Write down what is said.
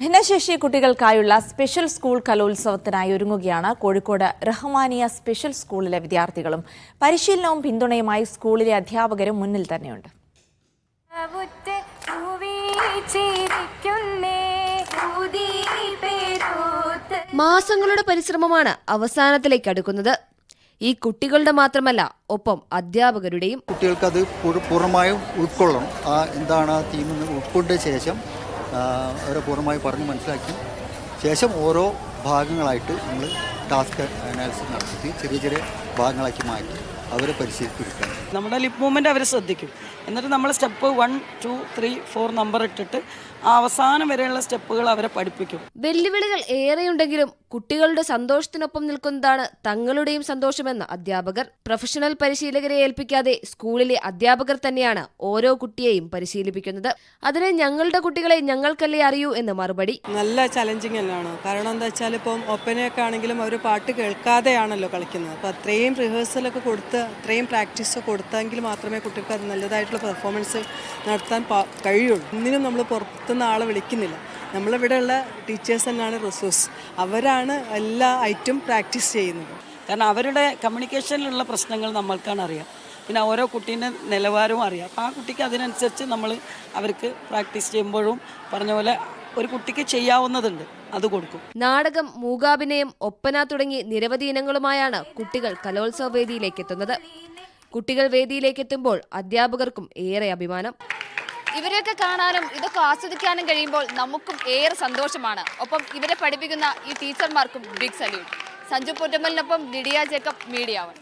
ഭിന്നശേഷി കുട്ടികൾക്കായുള്ള special school കലോത്സവത്തിനായി ഒരുങ്ങുകയാണ് കോഴിക്കോട് റഹ്മാനിയ സ്പെഷ്യൽ സ്കൂളിലെ വിദ്യാർത്ഥികളും. പരിശീലനവും പിന്തുണയുമായി സ്കൂളിലെ അധ്യാപകരും മുന്നിൽ തന്നെയുണ്ട്. മാസങ്ങളുടെ പരിശ്രമമാണ് അവസാനത്തിലേക്ക് അടുക്കുന്നത്. ഈ കുട്ടികളുടെ മാത്രമല്ല, ഒപ്പം അധ്യാപകരുടെയും. കുട്ടികൾക്ക് അത് പൂർണ്ണമായും ഉൾക്കൊള്ളണം. എന്താണ് ആ തീം ഉൾക്കൊണ്ട ശേഷം അവരെ പൂർണ്ണമായി പറഞ്ഞ് മനസ്സിലാക്കി ശേഷം ഓരോ ഭാഗങ്ങളായിട്ട് നമ്മൾ ടാസ്ക് അനാലിസിസ് നടത്തി ചെറിയ ചെറിയ ഭാഗങ്ങളാക്കി മാറ്റി അവരെ പരിശീലിപ്പിക്കുകയാണ്. നമ്മുടെ ലിപ് മൂവ്മെൻറ്റ് അവർ ശ്രദ്ധിക്കും. എന്നിട്ട് നമ്മൾ സ്റ്റെപ്പ് 1, 2, 3, 4 നമ്പർ ഇട്ടിട്ട് അവസാനം വരെയുള്ള സ്റ്റെപ്പുകൾ അവരെ പഠിപ്പിക്കും. വെല്ലുവിളികൾ ഏറെയുണ്ടെങ്കിലും കുട്ടികളുടെ സന്തോഷത്തിനൊപ്പം നിൽക്കുന്നതാണ് തങ്ങളുടെയും സന്തോഷമെന്ന് അധ്യാപകർ. പ്രൊഫഷണൽ പരിശീലകരെ ഏൽപ്പിക്കാതെ സ്കൂളിലെ അധ്യാപകർ തന്നെയാണ് ഓരോ കുട്ടിയെയും പരിശീലിപ്പിക്കുന്നത്. അതിന് ഞങ്ങളുടെ കുട്ടികളെ ഞങ്ങൾക്കല്ലേ അറിയൂ എന്ന് മറുപടി. നല്ല ചലഞ്ചിങ് തന്നെയാണ്. കാരണം എന്താ വെച്ചാൽ ഇപ്പം ഒപ്പനയൊക്കെ ആണെങ്കിലും അവർ പാട്ട് കേൾക്കാതെയാണല്ലോ കളിക്കുന്നത്. അപ്പോൾ അത്രയും റിഹേഴ്സലൊക്കെ കൊടുത്ത് അത്രയും പ്രാക്ടീസ് കൊടുത്തെങ്കിൽ മാത്രമേ കുട്ടികൾക്ക് അത് നല്ലതായിട്ടുള്ള പെർഫോമൻസ് നടത്താൻ കഴിയുള്ളൂ. ഒന്നിനും നമ്മൾ പുറത്തുനിന്ന് ആളെ വിളിക്കുന്നില്ല. നമ്മളിവിടെയുള്ള ടീച്ചേഴ്സ് തന്നെയാണ് റിസോഴ്സ്. അവരാണ് എല്ലാ ഐറ്റം പ്രാക്ടീസ് ചെയ്യുന്നത്. കാരണം അവരുടെ കമ്മ്യൂണിക്കേഷനിലുള്ള പ്രശ്നങ്ങൾ നമ്മൾക്കാണ് അറിയാം. പിന്നെ ഓരോ കുട്ടീൻ്റെ നിലവാരവും അറിയാം. അപ്പോൾ ആ കുട്ടിക്ക് അതിനനുസരിച്ച് നമ്മൾ അവർക്ക് പ്രാക്ടീസ് ചെയ്യുമ്പോഴും പറഞ്ഞ പോലെ ഒരു കുട്ടിക്ക് ചെയ്യാവുന്നതുണ്ട്, അത് കൊടുക്കും. നാടകം, മൂകാഭിനയം, ഒപ്പന തുടങ്ങി നിരവധി ഇനങ്ങളുമായാണ് കുട്ടികൾ കലോത്സവ വേദിയിലേക്ക് എത്തുന്നത്. കുട്ടികൾ വേദിയിലേക്ക് എത്തുമ്പോൾ അധ്യാപകർക്കും ഏറെ അഭിമാനം. ഇവരെയൊക്കെ കാണാനും ഇതൊക്കെ ആസ്വദിക്കാനും കഴിയുമ്പോൾ നമുക്കും ഏറെ സന്തോഷമാണ്. ഒപ്പം ഇവരെ പഠിപ്പിക്കുന്ന ഈ ടീച്ചർമാർക്കും ബിഗ് സല്യൂട്ട്. സഞ്ജു പൊറ്റമ്മലിനൊപ്പം ലിഡിയ ജേക്കബ്, മീഡിയ 1.